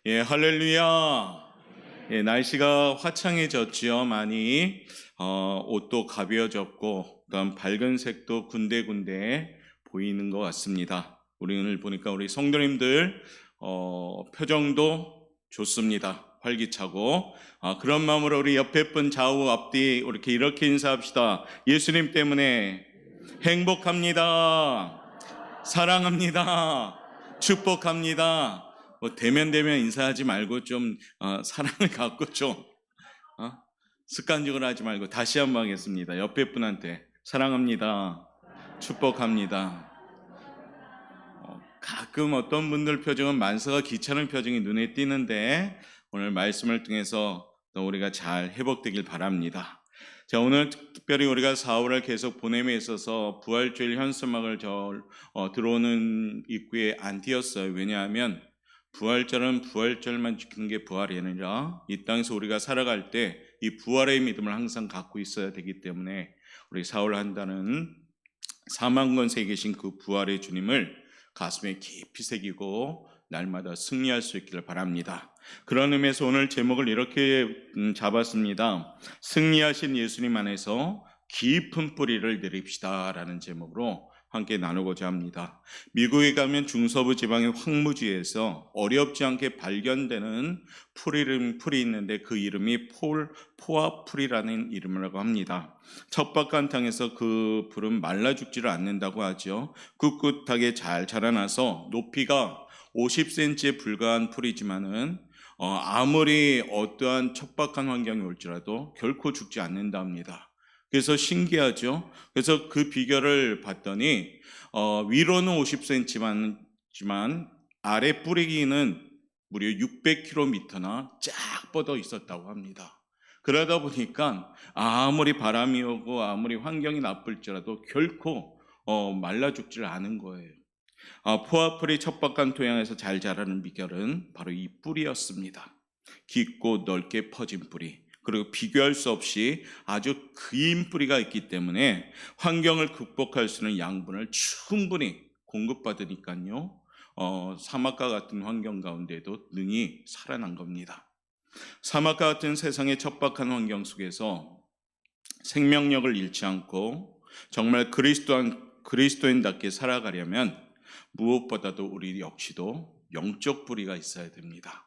예, 할렐루야. 예, 날씨가 화창해졌지요. 많이 옷도 가벼워졌고, 그다음 밝은 색도 군데군데 보이는 것 같습니다. 우리 오늘 보니까 우리 성도님들 표정도 좋습니다. 활기차고, 그런 마음으로 우리 옆에 분 좌우 앞뒤 이렇게 인사합시다. 예수님 때문에 행복합니다. 사랑합니다. 축복합니다. 뭐 대면 인사하지 말고 좀 사랑을 갖고 좀 어? 습관적으로 하지 말고 다시 한번 하겠습니다. 옆에 분한테 사랑합니다. 축복합니다. 가끔 어떤 분들 표정은 만사가 귀찮은 표정이 눈에 띄는데 오늘 말씀을 통해서 또 우리가 잘 회복되길 바랍니다. 자, 오늘 특별히 우리가 4월을 계속 보냄에 있어서 부활주일 현수막을 들어오는 입구에 안 띄었어요. 왜냐하면 부활절은 부활절만 지키는 게 부활이 아니라 이 땅에서 우리가 살아갈 때 이 부활의 믿음을 항상 갖고 있어야 되기 때문에 우리 4월 한 달은 사망권세에 계신 그 부활의 주님을 가슴에 깊이 새기고 날마다 승리할 수 있기를 바랍니다. 그런 의미에서 오늘 제목을 이렇게 잡았습니다. 승리하신 예수님 안에서 깊은 뿌리를 내립시다 라는 제목으로 함께 나누고자 합니다. 미국에 가면 중서부 지방의 황무지에서 어렵지 않게 발견되는 풀이 있는데 그 이름이 포화풀이라는 이름이라고 합니다. 척박한 땅에서 그 풀은 말라 죽지를 않는다고 하죠. 꿋꿋하게 잘 자라나서 높이가 50cm에 불과한 풀이지만은 아무리 어떠한 척박한 환경이 올지라도 결코 죽지 않는답니다. 그래서 신기하죠. 그래서 그 비결을 봤더니 위로는 50cm지만 아래 뿌리기는 무려 600km나 쫙 뻗어 있었다고 합니다. 그러다 보니까 아무리 바람이 오고 아무리 환경이 나쁠지라도 결코 말라 죽지를 않은 거예요. 포화풀이 척박한 토양에서 잘 자라는 비결은 바로 이 뿌리였습니다. 깊고 넓게 퍼진 뿌리, 그리고 비교할 수 없이 아주 긴 뿌리가 있기 때문에 환경을 극복할 수 있는 양분을 충분히 공급받으니까요. 사막과 같은 환경 가운데도 능히 살아난 겁니다. 사막과 같은 세상의 척박한 환경 속에서 생명력을 잃지 않고 정말 그리스도인답게 살아가려면 무엇보다도 우리 역시도 영적 뿌리가 있어야 됩니다.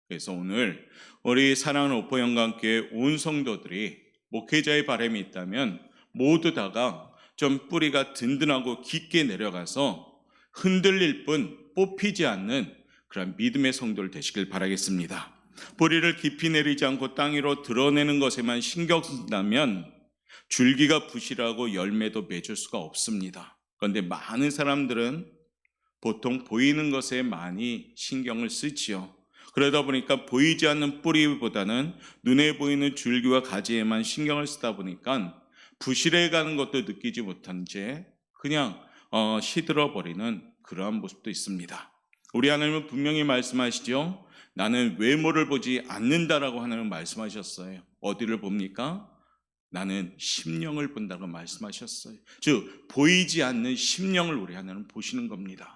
그래서 오늘 우리 사랑하는 오포영광교회 온 성도들이 목회자의 바람이 있다면 모두 다가 좀 뿌리가 든든하고 깊게 내려가서 흔들릴 뿐 뽑히지 않는 그런 믿음의 성도를 되시길 바라겠습니다. 뿌리를 깊이 내리지 않고 땅 위로 드러내는 것에만 신경 쓴다면 줄기가 부실하고 열매도 맺을 수가 없습니다. 그런데 많은 사람들은 보통 보이는 것에 많이 신경을 쓰지요. 그러다 보니까 보이지 않는 뿌리보다는 눈에 보이는 줄기와 가지에만 신경을 쓰다 보니까 부실해가는 것도 느끼지 못한 채 그냥 시들어버리는 그러한 모습도 있습니다. 우리 하나님은 분명히 말씀하시죠. 나는 외모를 보지 않는다라고 하나님은 말씀하셨어요. 어디를 봅니까? 나는 심령을 본다고 말씀하셨어요. 즉 보이지 않는 심령을 우리 하나님은 보시는 겁니다.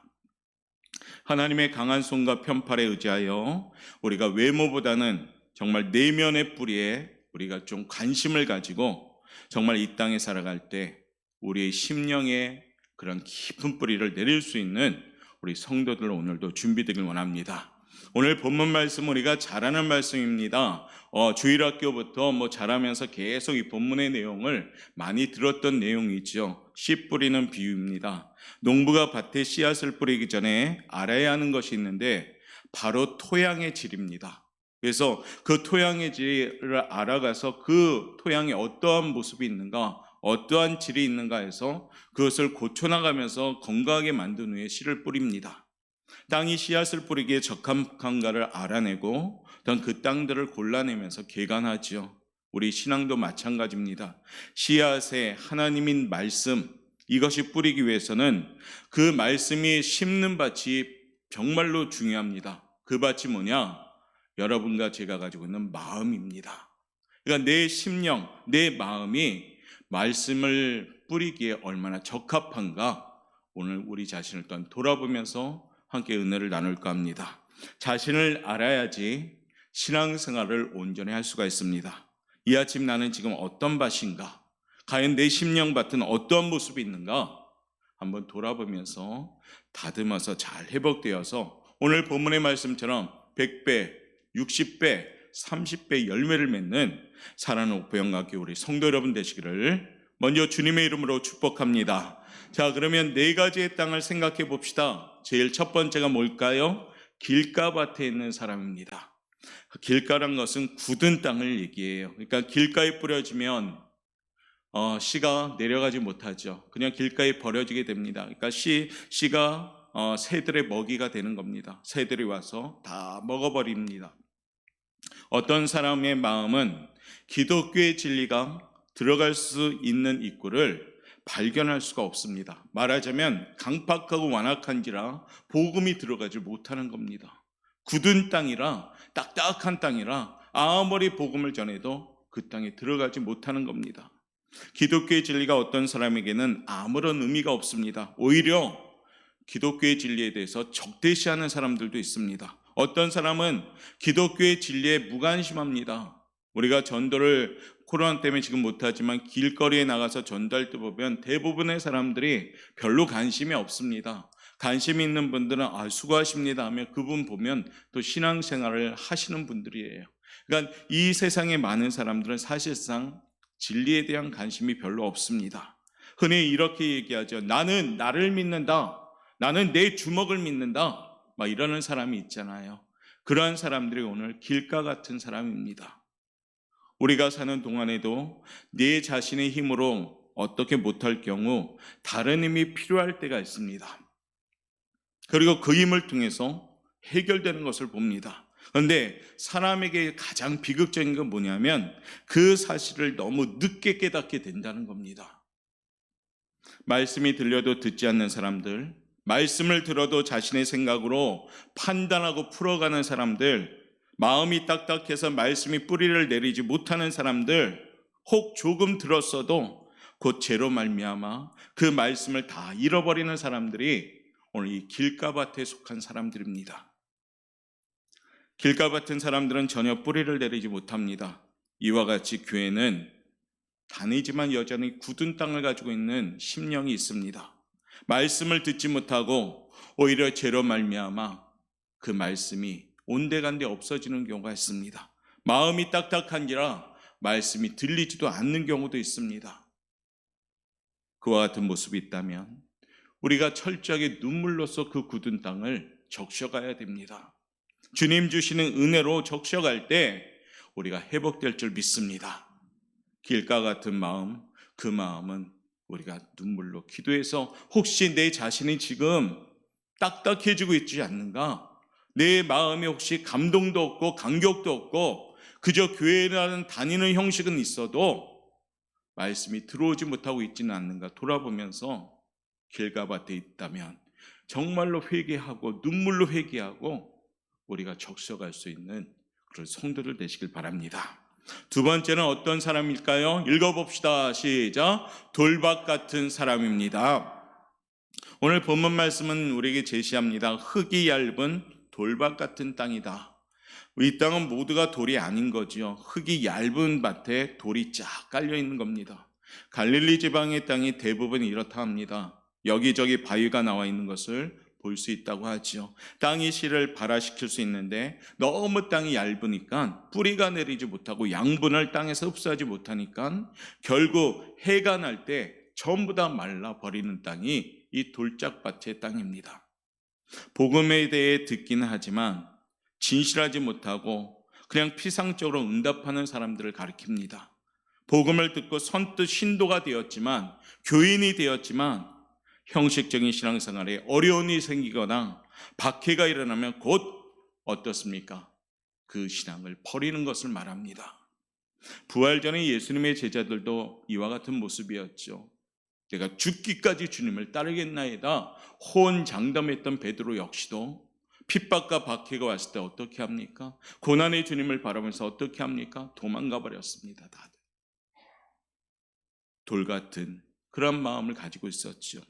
하나님의 강한 손과 편팔에 의지하여 우리가 외모보다는 정말 내면의 뿌리에 우리가 좀 관심을 가지고 정말 이 땅에 살아갈 때 우리의 심령에 그런 깊은 뿌리를 내릴 수 있는 우리 성도들 오늘도 준비되길 원합니다. 오늘 본문 말씀 우리가 잘 아는 말씀입니다. 주일학교부터 잘하면서 계속 이 본문의 내용을 많이 들었던 내용이죠. 씨 뿌리는 비유입니다. 농부가 밭에 씨앗을 뿌리기 전에 알아야 하는 것이 있는데 바로 토양의 질입니다. 그래서 그 토양의 질을 알아가서 그 토양에 어떠한 모습이 있는가, 어떠한 질이 있는가 해서 그것을 고쳐나가면서 건강하게 만든 후에 씨를 뿌립니다. 땅이 씨앗을 뿌리기에 적합한가를 알아내고 그 땅들을 골라내면서 개간하지요. 우리 신앙도 마찬가지입니다. 씨앗에 하나님인 말씀, 이것이 뿌리기 위해서는 그 말씀이 심는 밭이 정말로 중요합니다. 그 밭이 뭐냐? 여러분과 제가 가지고 있는 마음입니다. 그러니까 내 심령, 내 마음이 말씀을 뿌리기에 얼마나 적합한가 오늘 우리 자신을 또한 돌아보면서 함께 은혜를 나눌까 합니다. 자신을 알아야지 신앙생활을 온전히 할 수가 있습니다. 이 아침 나는 지금 어떤 밭인가? 과연 내 심령밭은 어떠한 모습이 있는가? 한번 돌아보면서 다듬어서 잘 회복되어서 오늘 본문의 말씀처럼 100배, 60배, 30배 열매를 맺는 사랑하는 옥부영학교 우리 성도 여러분 되시기를 먼저 주님의 이름으로 축복합니다. 자, 그러면 네 가지의 땅을 생각해 봅시다. 제일 첫 번째가 뭘까요? 길가밭에 있는 사람입니다. 길가란 것은 굳은 땅을 얘기해요. 그러니까 길가에 뿌려지면 씨가 내려가지 못하죠. 그냥 길가에 버려지게 됩니다. 그러니까 씨가 새들의 먹이가 되는 겁니다. 새들이 와서 다 먹어버립니다. 어떤 사람의 마음은 기독교의 진리가 들어갈 수 있는 입구를 발견할 수가 없습니다. 말하자면 강팍하고 완악한지라 복음이 들어가지 못하는 겁니다. 굳은 땅이라, 딱딱한 땅이라 아무리 복음을 전해도 그 땅에 들어가지 못하는 겁니다. 기독교의 진리가 어떤 사람에게는 아무런 의미가 없습니다. 오히려 기독교의 진리에 대해서 적대시하는 사람들도 있습니다. 어떤 사람은 기독교의 진리에 무관심합니다. 우리가 전도를 코로나 때문에 지금 못하지만 길거리에 나가서 전도할 때 보면 대부분의 사람들이 별로 관심이 없습니다. 관심이 있는 분들은 수고하십니다 하며 그분 보면 또 신앙생활을 하시는 분들이에요. 그러니까 이 세상에 많은 사람들은 사실상 진리에 대한 관심이 별로 없습니다. 흔히 이렇게 얘기하죠. 나는 나를 믿는다. 나는 내 주먹을 믿는다. 막 이러는 사람이 있잖아요. 그러한 사람들이 오늘 길가 같은 사람입니다. 우리가 사는 동안에도 내 자신의 힘으로 어떻게 못할 경우 다른 힘이 필요할 때가 있습니다. 그리고 그 힘을 통해서 해결되는 것을 봅니다. 그런데 사람에게 가장 비극적인 건 뭐냐면 그 사실을 너무 늦게 깨닫게 된다는 겁니다. 말씀이 들려도 듣지 않는 사람들, 말씀을 들어도 자신의 생각으로 판단하고 풀어가는 사람들, 마음이 딱딱해서 말씀이 뿌리를 내리지 못하는 사람들, 혹 조금 들었어도 곧 죄로 말미암아 그 말씀을 다 잃어버리는 사람들이 오늘 이 길가밭에 속한 사람들입니다. 길가밭은 사람들은 전혀 뿌리를 내리지 못합니다. 이와 같이 교회는 다니지만 여전히 굳은 땅을 가지고 있는 심령이 있습니다. 말씀을 듣지 못하고 오히려 죄로 말미암아 그 말씀이 온데간데 없어지는 경우가 있습니다. 마음이 딱딱한지라 말씀이 들리지도 않는 경우도 있습니다. 그와 같은 모습이 있다면 우리가 철저하게 눈물로써 그 굳은 땅을 적셔가야 됩니다. 주님 주시는 은혜로 적셔갈 때 우리가 회복될 줄 믿습니다. 길가 같은 마음, 그 마음은 우리가 눈물로 기도해서 혹시 내 자신이 지금 딱딱해지고 있지 않는가? 내 마음에 혹시 감동도 없고 감격도 없고 그저 교회라는 다니는 형식은 있어도 말씀이 들어오지 못하고 있지는 않는가 돌아보면서 길가밭에 있다면 정말로 회개하고 눈물로 회개하고 우리가 적셔갈 수 있는 그런 성도들 되시길 바랍니다. 두 번째는 어떤 사람일까요? 읽어봅시다. 시작. 돌밭 같은 사람입니다. 오늘 본문 말씀은 우리에게 제시합니다. 흙이 얇은 돌밭 같은 땅이다. 이 땅은 모두가 돌이 아닌 거지요. 흙이 얇은 밭에 돌이 쫙 깔려 있는 겁니다. 갈릴리 지방의 땅이 대부분 이렇다 합니다. 여기저기 바위가 나와 있는 것을 볼 수 있다고 하지요. 땅이 씨를 발화시킬 수 있는데 너무 땅이 얇으니까 뿌리가 내리지 못하고 양분을 땅에서 흡수하지 못하니까 결국 해가 날 때 전부 다 말라버리는 땅이 이 돌짝밭의 땅입니다. 복음에 대해 듣기는 하지만 진실하지 못하고 그냥 피상적으로 응답하는 사람들을 가리킵니다. 복음을 듣고 선뜻 신도가 되었지만 교인이 되었지만 형식적인 신앙생활에 어려움이 생기거나 박해가 일어나면 곧 어떻습니까? 그 신앙을 버리는 것을 말합니다. 부활 전에 예수님의 제자들도 이와 같은 모습이었죠. 내가 죽기까지 주님을 따르겠나이다 호언장담했던 베드로 역시도 핍박과 박해가 왔을 때 어떻게 합니까? 고난의 주님을 바라면서 어떻게 합니까? 도망가 버렸습니다. 다들 돌 같은 그런 마음을 가지고 있었죠.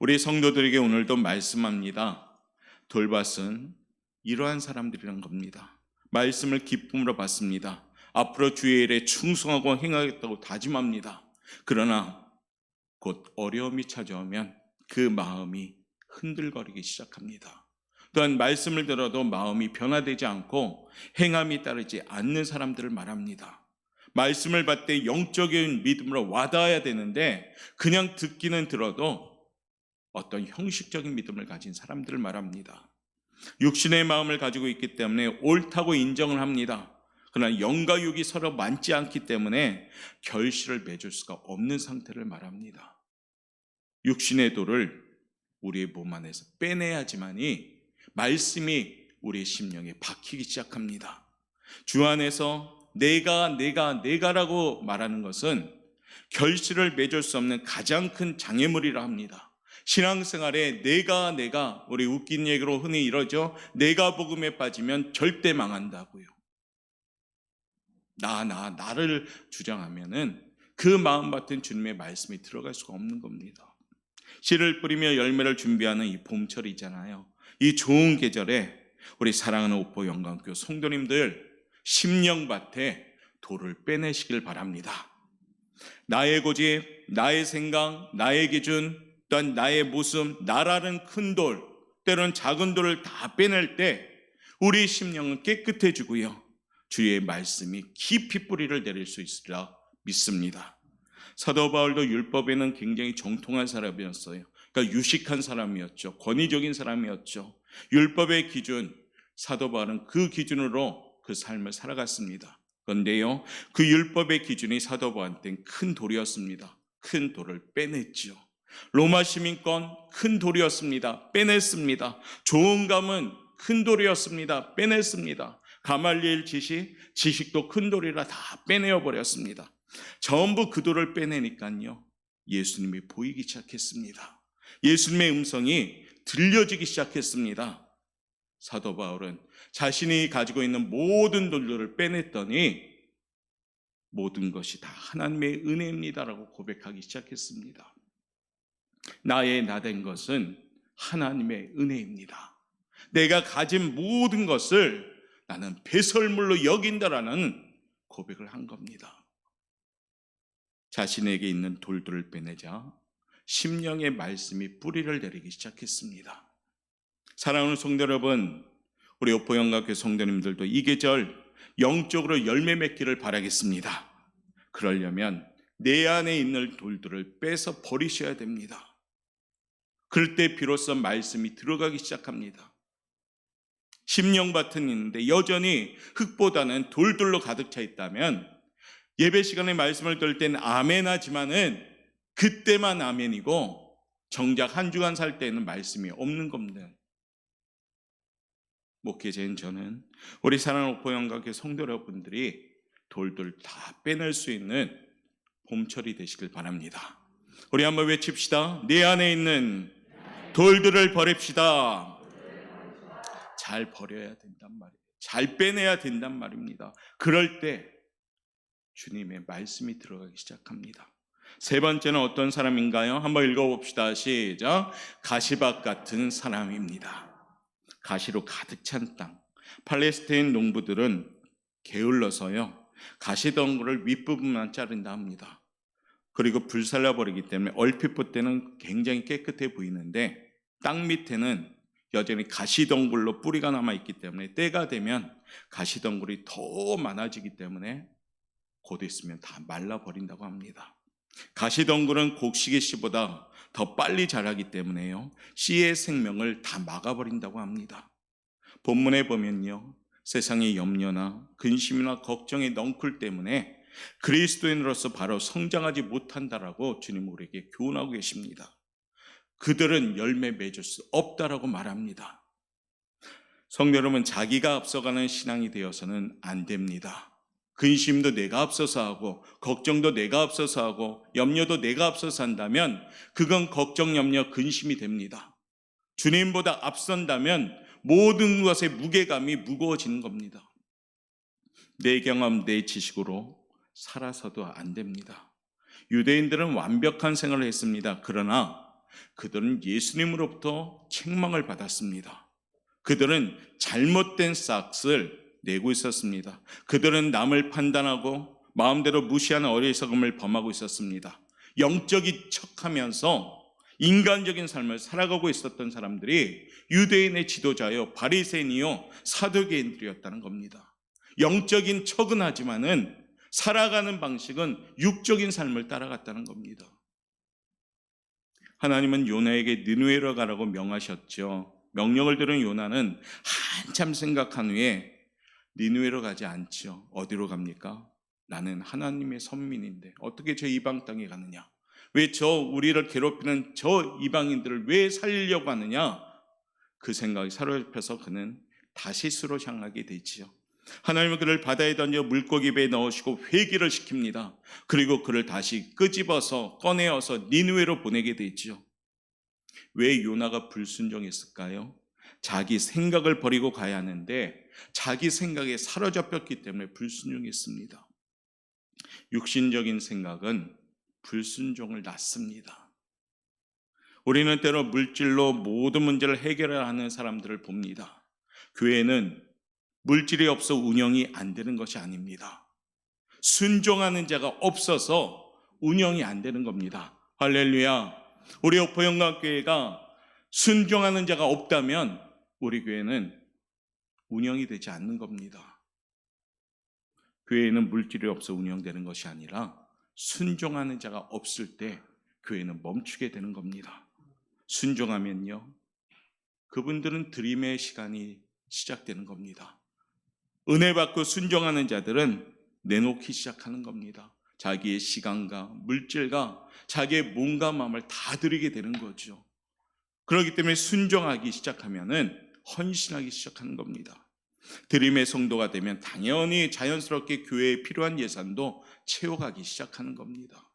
우리 성도들에게 오늘도 말씀합니다. 돌밭은 이러한 사람들이란 겁니다. 말씀을 기쁨으로 받습니다. 앞으로 주의 일에 충성하고 행하겠다고 다짐합니다. 그러나 곧 어려움이 찾아오면 그 마음이 흔들거리기 시작합니다. 또한 말씀을 들어도 마음이 변화되지 않고 행함이 따르지 않는 사람들을 말합니다. 말씀을 받을 때 영적인 믿음으로 와닿아야 되는데 그냥 듣기는 들어도 어떤 형식적인 믿음을 가진 사람들을 말합니다. 육신의 마음을 가지고 있기 때문에 옳다고 인정을 합니다. 그러나 영과 육이 서로 맞지 않기 때문에 결실을 맺을 수가 없는 상태를 말합니다. 육신의 도를 우리의 몸 안에서 빼내야지만이 말씀이 우리의 심령에 박히기 시작합니다. 주 안에서 내가라고 말하는 것은 결실을 맺을 수 없는 가장 큰 장애물이라 합니다. 신앙생활에 내가 우리 웃긴 얘기로 흔히 이러죠. 내가 복음에 빠지면 절대 망한다고요. 나를 주장하면은 그 마음 같은 주님의 말씀이 들어갈 수가 없는 겁니다. 씨를 뿌리며 열매를 준비하는 이 봄철이잖아요. 이 좋은 계절에 우리 사랑하는 오포 영광교 성도님들 심령밭에 돌을 빼내시길 바랍니다. 나의 고집, 나의 생각, 나의 기준, 또한 나의 모습, 나라는 큰 돌, 때로는 작은 돌을 다 빼낼 때 우리 심령은 깨끗해지고요. 주의 말씀이 깊이 뿌리를 내릴 수 있으리라 믿습니다. 사도 바울도 율법에는 굉장히 정통한 사람이었어요. 그러니까 유식한 사람이었죠. 권위적인 사람이었죠. 율법의 기준, 사도 바울은 그 기준으로 그 삶을 살아갔습니다. 그런데요, 그 율법의 기준이 사도 바울한테는 큰 돌이었습니다. 큰 돌을 빼냈죠. 로마 시민권 큰 돌이었습니다. 빼냈습니다. 좋은 감은 큰 돌이었습니다. 빼냈습니다. 가말리엘 지식도 큰 돌이라 다 빼내어 버렸습니다. 전부 그 돌을 빼내니까요, 예수님이 보이기 시작했습니다. 예수님의 음성이 들려지기 시작했습니다. 사도 바울은 자신이 가지고 있는 모든 돌들을 빼냈더니 모든 것이 다 하나님의 은혜입니다라고 고백하기 시작했습니다. 나의 나된 것은 하나님의 은혜입니다. 내가 가진 모든 것을 나는 배설물로 여긴다라는 고백을 한 겁니다. 자신에게 있는 돌들을 빼내자 심령의 말씀이 뿌리를 내리기 시작했습니다. 사랑하는 성도 여러분, 우리 오포영각교 성도님들도 이 계절 영적으로 열매 맺기를 바라겠습니다. 그러려면 내 안에 있는 돌들을 빼서 버리셔야 됩니다. 그럴 때 비로소 말씀이 들어가기 시작합니다. 심령밭은 있는데 여전히 흙보다는 돌들로 가득 차 있다면 예배 시간에 말씀을 들을 때는 아멘 하지만은 그때만 아멘이고 정작 한 주간 살 때는 말씀이 없는 겁니다. 목회자인 저는 우리 사랑하는 오포영각의 성도 여러분들이 돌들 다 빼낼 수 있는 봄철이 되시길 바랍니다. 우리 한번 외칩시다. 내 안에 있는 돌들을 버립시다. 잘 버려야 된단 말이에요. 잘 빼내야 된단 말입니다. 그럴 때 주님의 말씀이 들어가기 시작합니다. 세 번째는 어떤 사람인가요? 한번 읽어봅시다. 시작. 가시밭 같은 사람입니다. 가시로 가득 찬 땅. 팔레스타인 농부들은 게을러서요, 가시덩굴을 윗부분만 자른다 합니다. 그리고 불살라버리기 때문에 얼핏 볼 때는 굉장히 깨끗해 보이는데 땅 밑에는 여전히 가시덩굴로 뿌리가 남아있기 때문에 때가 되면 가시덩굴이 더 많아지기 때문에 곧 있으면 다 말라버린다고 합니다. 가시덩굴은 곡식의 씨보다 더 빨리 자라기 때문에요, 씨의 생명을 다 막아버린다고 합니다. 본문에 보면요, 세상의 염려나 근심이나 걱정의 넝쿨 때문에 그리스도인으로서 바로 성장하지 못한다라고 주님 우리에게 교훈하고 계십니다. 그들은 열매 맺을 수 없다라고 말합니다. 성도 여러분, 자기가 앞서가는 신앙이 되어서는 안 됩니다. 근심도 내가 앞서서 하고 걱정도 내가 앞서서 하고 염려도 내가 앞서서 한다면 그건 걱정, 염려, 근심이 됩니다. 주님보다 앞선다면 모든 것의 무게감이 무거워지는 겁니다. 내 경험, 내 지식으로 살아서도 안 됩니다. 유대인들은 완벽한 생활을 했습니다. 그러나 그들은 예수님으로부터 책망을 받았습니다. 그들은 잘못된 싹을 내고 있었습니다. 그들은 남을 판단하고 마음대로 무시하는 어리석음을 범하고 있었습니다. 영적인 척하면서 인간적인 삶을 살아가고 있었던 사람들이 유대인의 지도자요, 바리새인이요, 사두개인들이었다는 겁니다. 영적인 척은 하지만은 살아가는 방식은 육적인 삶을 따라갔다는 겁니다. 하나님은 요나에게 느느웨로 가라고 명하셨죠. 명령을 들은 요나는 한참 생각한 후에 니느웨로 가지 않죠. 어디로 갑니까? 나는 하나님의 선민인데 어떻게 저 이방 땅에 가느냐? 왜 저 우리를 괴롭히는 저 이방인들을 왜 살리려고 하느냐? 그 생각이 사로잡혀서 그는 다시스로 향하게 되지요. 하나님은 그를 바다에 던져 물고기 배에 넣으시고 회개를 시킵니다. 그리고 그를 다시 끄집어서 꺼내어서 니느웨로 보내게 되지요. 왜 요나가 불순종했을까요? 자기 생각을 버리고 가야 하는데 자기 생각에 사로잡혔기 때문에 불순종했습니다. 육신적인 생각은 불순종을 낳습니다. 우리는 때로 물질로 모든 문제를 해결하는 사람들을 봅니다. 교회는 물질이 없어 운영이 안 되는 것이 아닙니다. 순종하는 자가 없어서 운영이 안 되는 겁니다. 할렐루야. 우리 오포영광교회가 순종하는 자가 없다면 우리 교회는 운영이 되지 않는 겁니다. 교회는 물질이 없어 운영되는 것이 아니라 순종하는 자가 없을 때 교회는 멈추게 되는 겁니다. 순종하면요, 그분들은 드림의 시간이 시작되는 겁니다. 은혜 받고 순종하는 자들은 내놓기 시작하는 겁니다. 자기의 시간과 물질과 자기의 몸과 마음을 다 드리게 되는 거죠. 그렇기 때문에 순종하기 시작하면은 헌신하기 시작하는 겁니다. 드림의 성도가 되면 당연히 자연스럽게 교회에 필요한 예산도 채워가기 시작하는 겁니다.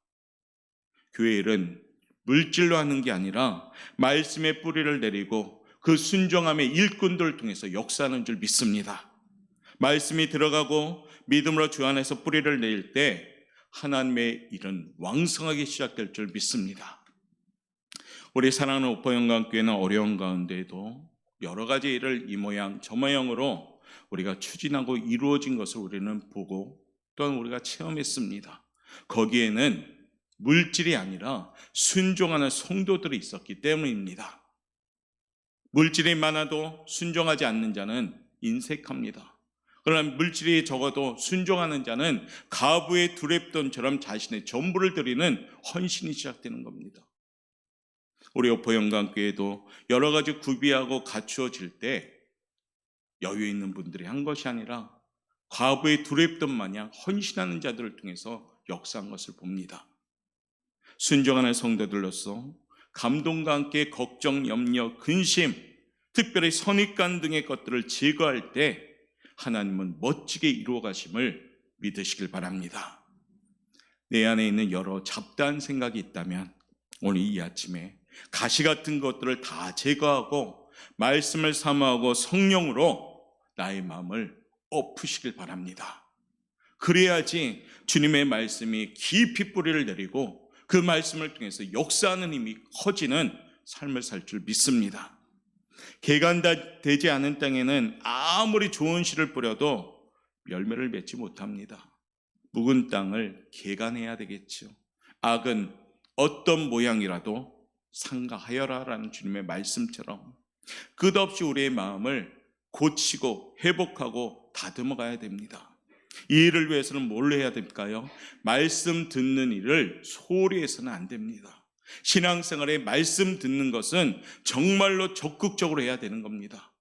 교회 일은 물질로 하는 게 아니라 말씀의 뿌리를 내리고 그 순종함의 일꾼들을 통해서 역사하는 줄 믿습니다. 말씀이 들어가고 믿음으로 주 안에서 뿌리를 내릴 때 하나님의 일은 왕성하게 시작될 줄 믿습니다. 우리 사랑하는 오포영광교회는 어려운 가운데에도 여러 가지 일을 이 모양 저 모양으로 우리가 추진하고 이루어진 것을 우리는 보고 또한 우리가 체험했습니다. 거기에는 물질이 아니라 순종하는 성도들이 있었기 때문입니다. 물질이 많아도 순종하지 않는 자는 인색합니다. 그러나 물질이 적어도 순종하는 자는 가부의 두렙돈처럼 자신의 전부를 드리는 헌신이 시작되는 겁니다. 우리 오포영광교회도 여러 가지 구비하고 갖추어질 때 여유 있는 분들이 한 것이 아니라 과부의 두렵던 마냥 헌신하는 자들을 통해서 역사한 것을 봅니다. 순종하는 성도들로서 감동과 함께 걱정, 염려, 근심, 특별히 선입관 등의 것들을 제거할 때 하나님은 멋지게 이루어 가심을 믿으시길 바랍니다. 내 안에 있는 여러 잡다한 생각이 있다면 오늘 이 아침에 가시 같은 것들을 다 제거하고 말씀을 사모하고 성령으로 나의 마음을 엎으시길 바랍니다. 그래야지 주님의 말씀이 깊이 뿌리를 내리고 그 말씀을 통해서 역사하는 힘이 커지는 삶을 살 줄 믿습니다. 개간되지 않은 땅에는 아무리 좋은 씨를 뿌려도 열매를 맺지 못합니다. 묵은 땅을 개간해야 되겠죠. 악은 어떤 모양이라도 상가하여라라는 주님의 말씀처럼 끝없이 우리의 마음을 고치고 회복하고 다듬어 가야 됩니다. 이 일을 위해서는 뭘 해야 될까요? 말씀 듣는 일을 소홀히 해서는 안 됩니다. 신앙생활에 말씀 듣는 것은 정말로 적극적으로 해야 되는 겁니다.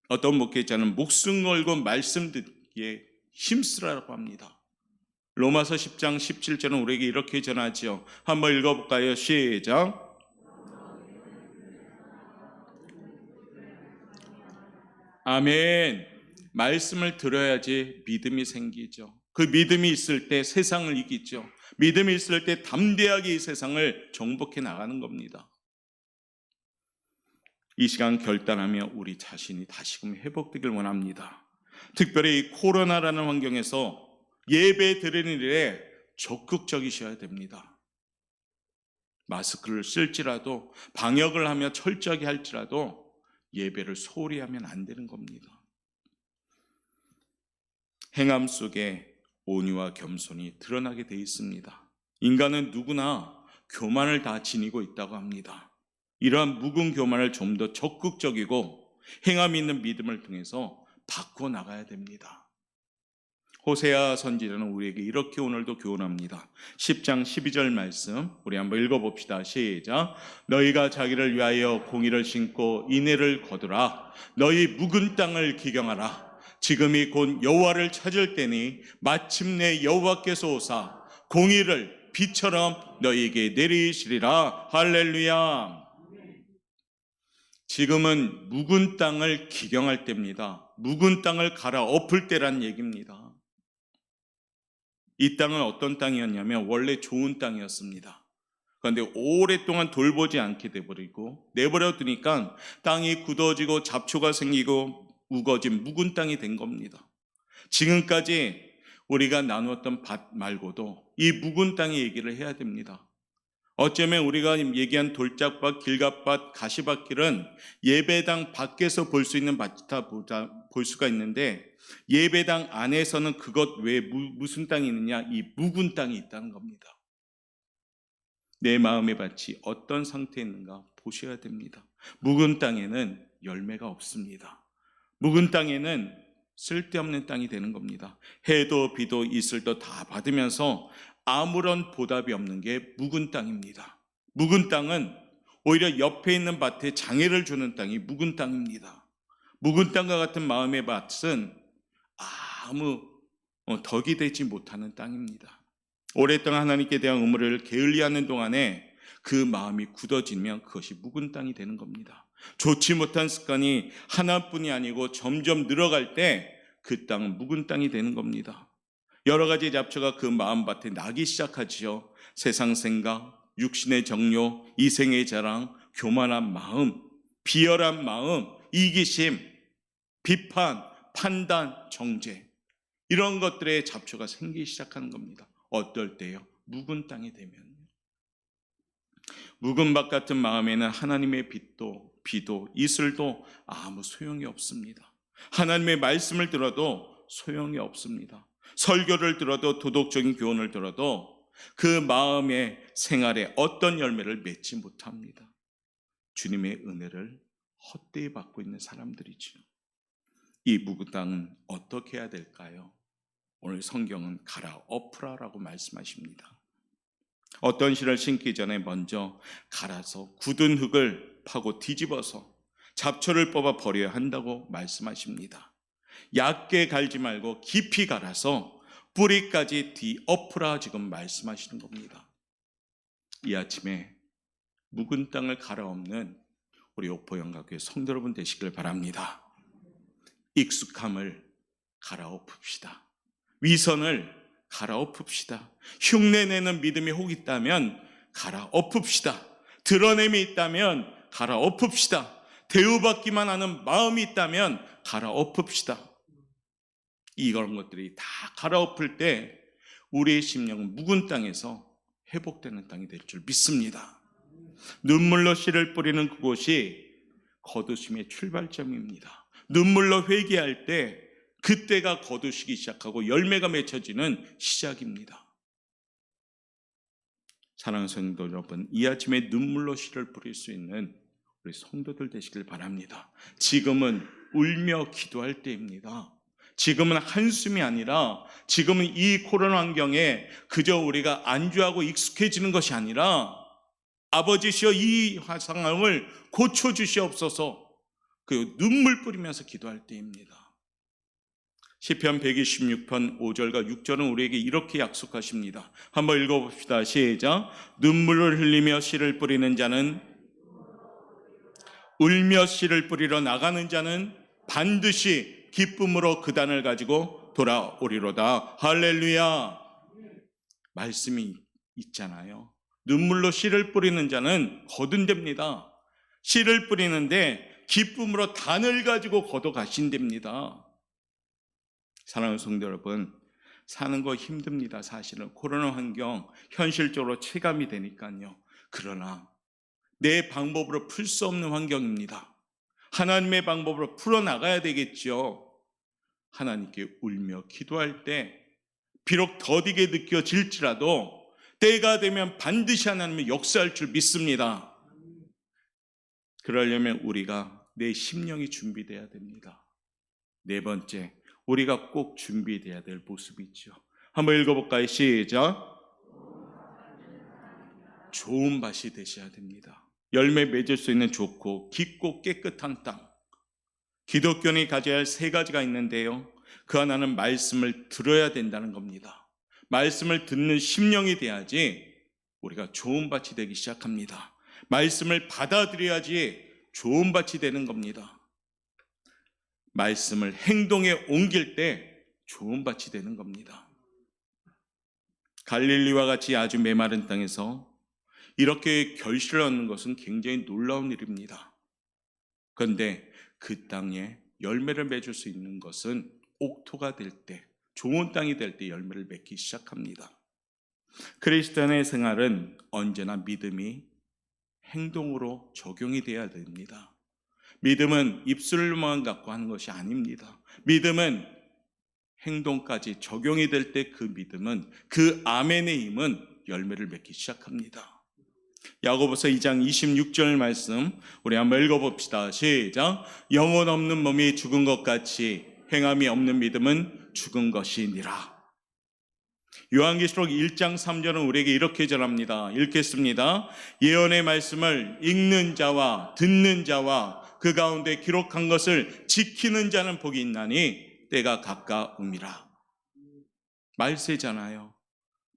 어떤 목회자는 목숨 걸고 말씀 듣기에 힘쓰라고 합니다. 로마서 10장 17절은 우리에게 이렇게 전하지요. 한번 읽어볼까요? 시작. 아멘. 말씀을 들어야지 믿음이 생기죠. 그 믿음이 있을 때 세상을 이기죠. 믿음이 있을 때 담대하게 이 세상을 정복해 나가는 겁니다. 이 시간 결단하며 우리 자신이 다시금 회복되길 원합니다. 특별히 이 코로나라는 환경에서 예배 드리는 일에 적극적이셔야 됩니다. 마스크를 쓸지라도 방역을 하며 철저하게 할지라도 예배를 소홀히 하면 안 되는 겁니다. 행함 속에 온유와 겸손이 드러나게 돼 있습니다. 인간은 누구나 교만을 다 지니고 있다고 합니다. 이러한 묵은 교만을 좀 더 적극적이고 행함 있는 믿음을 통해서 바꿔 나가야 됩니다. 호세아 선지자는 우리에게 이렇게 오늘도 교훈합니다. 10장 12절 말씀 우리 한번 읽어봅시다. 시작. 너희가 자기를 위하여 공의를 심고 인애를 거두라. 너희 묵은 땅을 기경하라. 지금이 곧 여호와를 찾을 때니 마침내 여호와께서 오사 공의를 비처럼 너희에게 내리시리라. 할렐루야. 지금은 묵은 땅을 기경할 때입니다. 묵은 땅을 갈아엎을 때란 얘기입니다. 이 땅은 어떤 땅이었냐면 원래 좋은 땅이었습니다. 그런데 오랫동안 돌보지 않게 돼버리고 내버려 두니까 땅이 굳어지고 잡초가 생기고 우거진 묵은 땅이 된 겁니다. 지금까지 우리가 나누었던 밭 말고도 이 묵은 땅의 얘기를 해야 됩니다. 어쩌면 우리가 얘기한 돌짝밭, 길갓밭, 가시밭길은 예배당 밖에서 볼 수 있는 밭이다 볼 수가 있는데 예배당 안에서는 그것 외에 무슨 땅이 있느냐? 이 묵은 땅이 있다는 겁니다. 내 마음의 밭이 어떤 상태에 있는가 보셔야 됩니다. 묵은 땅에는 열매가 없습니다. 묵은 땅에는 쓸데없는 땅이 되는 겁니다. 해도 비도 이슬도 다 받으면서 아무런 보답이 없는 게 묵은 땅입니다. 묵은 땅은 오히려 옆에 있는 밭에 장애를 주는 땅이 묵은 땅입니다. 묵은 땅과 같은 마음의 밭은 아무 덕이 되지 못하는 땅입니다. 오랫동안 하나님께 대한 의무를 게을리하는 동안에 그 마음이 굳어지면 그것이 묵은 땅이 되는 겁니다. 좋지 못한 습관이 하나뿐이 아니고 점점 늘어갈 때 그 땅은 묵은 땅이 되는 겁니다. 여러 가지 잡초가 그 마음밭에 나기 시작하지요. 세상 생각, 육신의 정욕, 이생의 자랑, 교만한 마음, 비열한 마음, 이기심, 비판, 판단, 정죄 이런 것들의 잡초가 생기기 시작하는 겁니다. 어떨 때요? 묵은 땅이 되면요. 묵은 밭 같은 마음에는 하나님의 비도 이슬도 아무 소용이 없습니다. 하나님의 말씀을 들어도 소용이 없습니다. 설교를 들어도 도덕적인 교훈을 들어도 그 마음의 생활에 어떤 열매를 맺지 못합니다. 주님의 은혜를 헛되이 받고 있는 사람들이죠. 이 묵은 땅은 어떻게 해야 될까요? 오늘 성경은 갈아엎으라라고 말씀하십니다. 어떤 씨를 심기 전에 먼저 갈아서 굳은 흙을 파고 뒤집어서 잡초를 뽑아 버려야 한다고 말씀하십니다. 얕게 갈지 말고 깊이 갈아서 뿌리까지 뒤엎으라 지금 말씀하시는 겁니다. 이 아침에 묵은 땅을 갈아엎는 우리 옥포영각교회 성도 여러분 되시길 바랍니다. 익숙함을 갈아엎읍시다. 위선을 갈아엎읍시다. 흉내내는 믿음이 혹 있다면 갈아엎읍시다. 드러냄이 있다면 갈아엎읍시다. 대우받기만 하는 마음이 있다면 갈아엎읍시다. 이런 것들이 다 갈아엎을 때 우리의 심령은 묵은 땅에서 회복되는 땅이 될 줄 믿습니다. 눈물로 씨를 뿌리는 그곳이 거두심의 출발점입니다. 눈물로 회개할 때 그때가 거두시기 시작하고 열매가 맺혀지는 시작입니다. 사랑하는 성도 여러분, 이 아침에 눈물로 씨를 뿌릴 수 있는 우리 성도들 되시길 바랍니다. 지금은 울며 기도할 때입니다. 지금은 한숨이 아니라 지금은 이 코로나 환경에 그저 우리가 안주하고 익숙해지는 것이 아니라 아버지시여 이 상황을 고쳐주시옵소서 그 눈물 뿌리면서 기도할 때입니다. 시편 126편 5절과 6절은 우리에게 이렇게 약속하십니다. 한번 읽어봅시다. 시작. 눈물을 흘리며 씨를 뿌리는 자는 울며 씨를 뿌리러 나가는 자는 반드시 기쁨으로 그 단을 가지고 돌아오리로다. 할렐루야. 말씀이 있잖아요. 눈물로 씨를 뿌리는 자는 거둔답니다. 씨를 뿌리는데 기쁨으로 단을 가지고 걷어가신답니다. 사랑하는 성도 여러분, 사는 거 힘듭니다. 사실은 코로나 환경 현실적으로 체감이 되니까요. 그러나 내 방법으로 풀 수 없는 환경입니다. 하나님의 방법으로 풀어나가야 되겠죠. 하나님께 울며 기도할 때 비록 더디게 느껴질지라도 때가 되면 반드시 하나님은 역사할 줄 믿습니다. 그러려면 우리가 내 심령이 준비돼야 됩니다. 네 번째, 우리가 꼭 준비돼야 될 모습이죠. 한번 읽어볼까요? 시작. 좋은 밭이 되셔야 됩니다. 열매 맺을 수 있는 좋고 깊고 깨끗한 땅. 기독교인이 가져야 할 세 가지가 있는데요, 그 하나는 말씀을 들어야 된다는 겁니다. 말씀을 듣는 심령이 돼야지 우리가 좋은 밭이 되기 시작합니다. 말씀을 받아들여야지 좋은 밭이 되는 겁니다. 말씀을 행동에 옮길 때 좋은 밭이 되는 겁니다. 갈릴리와 같이 아주 메마른 땅에서 이렇게 결실을 얻는 것은 굉장히 놀라운 일입니다. 그런데 그 땅에 열매를 맺을 수 있는 것은 옥토가 될 때, 좋은 땅이 될 때 열매를 맺기 시작합니다. 그리스도인의 생활은 언제나 믿음이 행동으로 적용이 돼야 됩니다. 믿음은 입술만 갖고 하는 것이 아닙니다. 믿음은 행동까지 적용이 될 때 그 믿음은, 그 아멘의 힘은 열매를 맺기 시작합니다. 야고보서 2장 26절 말씀 우리 한번 읽어봅시다. 시작. 영혼 없는 몸이 죽은 것 같이 행함이 없는 믿음은 죽은 것이니라. 요한계시록 1장 3절은 우리에게 이렇게 전합니다. 읽겠습니다. 예언의 말씀을 읽는 자와 듣는 자와 그 가운데 기록한 것을 지키는 자는 복이 있나니 때가 가까움이라. 말세잖아요.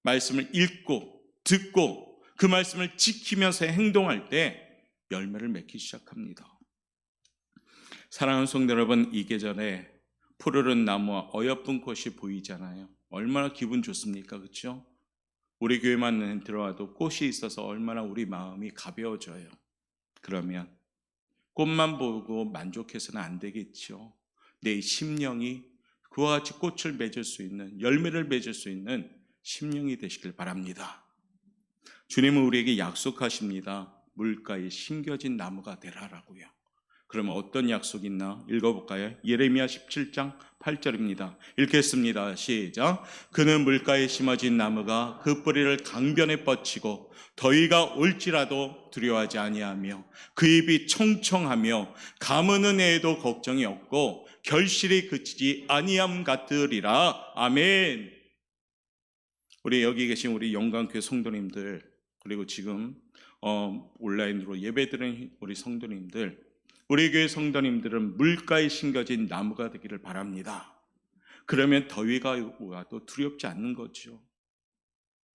말씀을 읽고 듣고 그 말씀을 지키면서 행동할 때 열매를 맺기 시작합니다. 사랑하는 성도 여러분, 이 계절에 푸르른 나무와 어여쁜 꽃이 보이잖아요. 얼마나 기분 좋습니까? 그렇죠? 우리 교회만 들어와도 꽃이 있어서 얼마나 우리 마음이 가벼워져요. 그러면 꽃만 보고 만족해서는 안 되겠죠. 내 심령이 그와 같이 꽃을 맺을 수 있는, 열매를 맺을 수 있는 심령이 되시길 바랍니다. 주님은 우리에게 약속하십니다. 물가에 심겨진 나무가 되라라고요. 그러면 어떤 약속이 있나 읽어볼까요? 예레미야 17장 8절입니다. 읽겠습니다. 시작. 그는 물가에 심어진 나무가 그 뿌리를 강변에 뻗치고 더위가 올지라도 두려워하지 아니하며 그 잎이 청청하며 가무는 해에도 걱정이 없고 결실이 그치지 아니함 같으리라. 아멘. 우리 여기 계신 우리 영광교회 성도님들, 그리고 지금 온라인으로 예배드리는 우리 성도님들, 우리 교회 성도님들은 물가에 심겨진 나무가 되기를 바랍니다. 그러면 더위가 와도 두렵지 않는 거죠.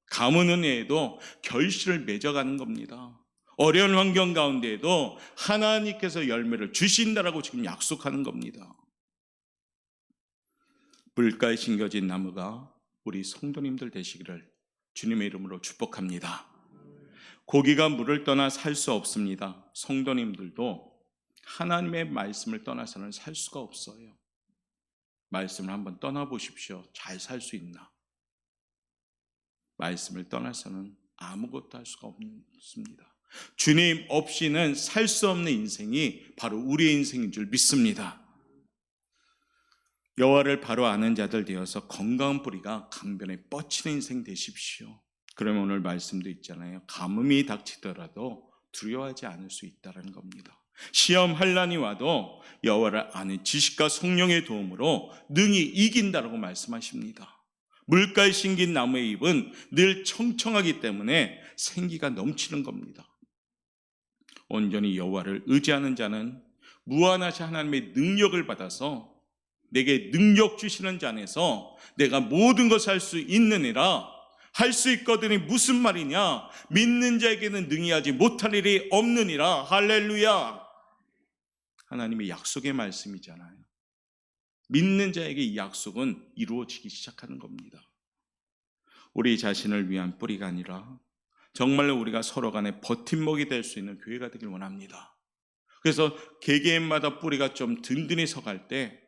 가무는 해에도 결실을 맺어가는 겁니다. 어려운 환경 가운데에도 하나님께서 열매를 주신다라고 지금 약속하는 겁니다. 물가에 심겨진 나무가 우리 성도님들 되시기를 주님의 이름으로 축복합니다. 고기가 물을 떠나 살 수 없습니다. 성도님들도 하나님의 말씀을 떠나서는 살 수가 없어요. 말씀을 한번 떠나보십시오. 잘 살 수 있나? 말씀을 떠나서는 아무것도 할 수가 없습니다. 주님 없이는 살 수 없는 인생이 바로 우리의 인생인 줄 믿습니다. 여호와를 바로 아는 자들 되어서 건강한 뿌리가 강변에 뻗치는 인생 되십시오. 그러면 오늘 말씀도 있잖아요. 가뭄이 닥치더라도 두려워하지 않을 수 있다는 겁니다. 시험 환난이 와도 여호와를 아는 지식과 성령의 도움으로 능히 이긴다라고 말씀하십니다. 물가에 심긴 나무의 잎은 늘 청청하기 때문에 생기가 넘치는 겁니다. 온전히 여호와를 의지하는 자는 무한하신 하나님의 능력을 받아서 내게 능력 주시는 자 안에서 내가 모든 것을 할 수 있느니라. 할 수 있거든이 무슨 말이냐? 믿는 자에게는 능히하지 못할 일이 없느니라. 할렐루야. 하나님의 약속의 말씀이잖아요. 믿는 자에게 이 약속은 이루어지기 시작하는 겁니다. 우리 자신을 위한 뿌리가 아니라 정말로 우리가 서로 간에 버팀목이 될 수 있는 교회가 되길 원합니다. 그래서 개개인마다 뿌리가 좀 든든히 서갈 때,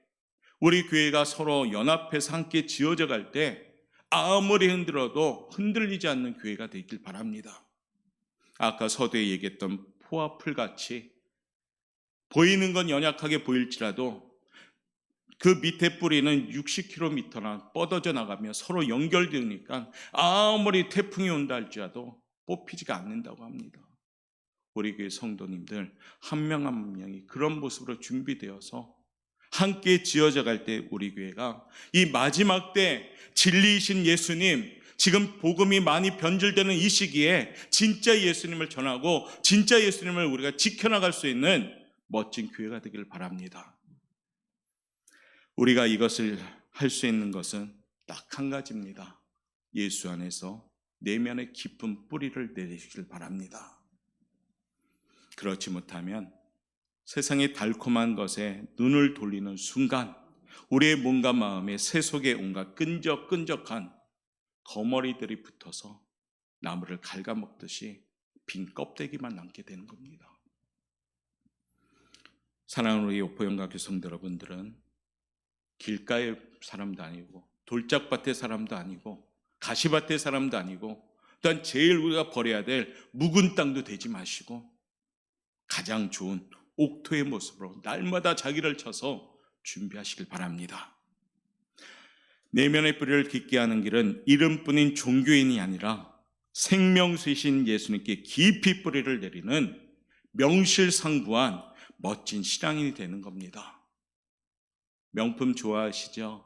우리 교회가 서로 연합해서 함께 지어져 갈 때 아무리 흔들어도 흔들리지 않는 교회가 되길 바랍니다. 아까 서두에 얘기했던 포와 풀같이 보이는 건 연약하게 보일지라도 그 밑에 뿌리는 60km나 뻗어져 나가며 서로 연결되니까 아무리 태풍이 온다 할지라도 뽑히지가 않는다고 합니다. 우리 교회 성도님들 한 명 한 명이 그런 모습으로 준비되어서 함께 지어져 갈 때 우리 교회가 이 마지막 때 진리이신 예수님, 지금 복음이 많이 변질되는 이 시기에 진짜 예수님을 전하고 진짜 예수님을 우리가 지켜나갈 수 있는 멋진 교회가 되기를 바랍니다. 우리가 이것을 할 수 있는 것은 딱 한 가지입니다. 예수 안에서 내면의 깊은 뿌리를 내리시길 바랍니다. 그렇지 못하면 세상의 달콤한 것에 눈을 돌리는 순간 우리의 몸과 마음에 새 속에 온갖 끈적끈적한 거머리들이 붙어서 나무를 갉아먹듯이 빈 껍데기만 남게 되는 겁니다. 사랑하는 우리 요포영각교 성도 여러분들은 길가의 사람도 아니고 돌짝밭의 사람도 아니고 가시밭의 사람도 아니고 또한 제일 우리가 버려야 될 묵은 땅도 되지 마시고 가장 좋은 옥토의 모습으로 날마다 자기를 쳐서 준비하시길 바랍니다. 내면의 뿌리를 깊게 하는 길은 이름뿐인 종교인이 아니라 생명수이신 예수님께 깊이 뿌리를 내리는 명실상부한 멋진 신앙인이 되는 겁니다. 명품 좋아하시죠?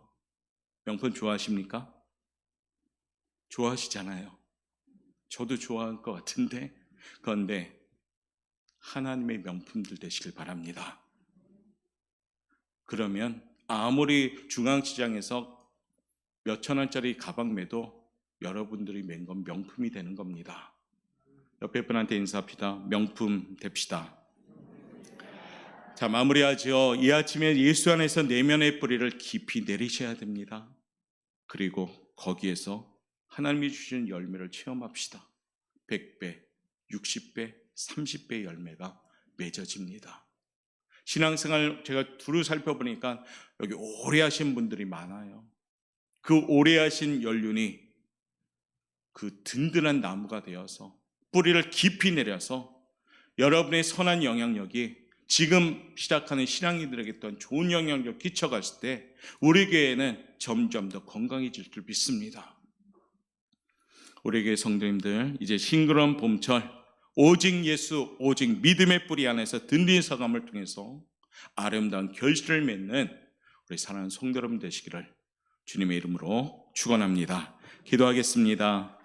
명품 좋아하십니까? 좋아하시잖아요. 저도 좋아할 것 같은데, 그런데 하나님의 명품들 되시길 바랍니다. 그러면 아무리 중앙시장에서 몇천 원짜리 가방 매도 여러분들이 맨 건 명품이 되는 겁니다. 옆에 분한테 인사합시다. 명품 됩시다. 자, 마무리하죠. 이 아침에 예수 안에서 내면의 뿌리를 깊이 내리셔야 됩니다. 그리고 거기에서 하나님이 주시는 열매를 체험합시다. 100배, 60배, 30배의 열매가 맺어집니다. 신앙생활 제가 두루 살펴보니까 여기 오래 하신 분들이 많아요. 그 오래 하신 연륜이 그 든든한 나무가 되어서 뿌리를 깊이 내려서 여러분의 선한 영향력이 지금 시작하는 신앙인들에게 또한 좋은 영향력을 끼쳐갔을 때 우리 교회는 점점 더 건강해질 줄 믿습니다. 우리 교회 성도님들, 이제 싱그러운 봄철 오직 예수, 오직 믿음의 뿌리 안에서 든든히 서감을 통해서 아름다운 결실을 맺는 우리 사랑하는 성도 여러분 되시기를 주님의 이름으로 축원합니다. 기도하겠습니다.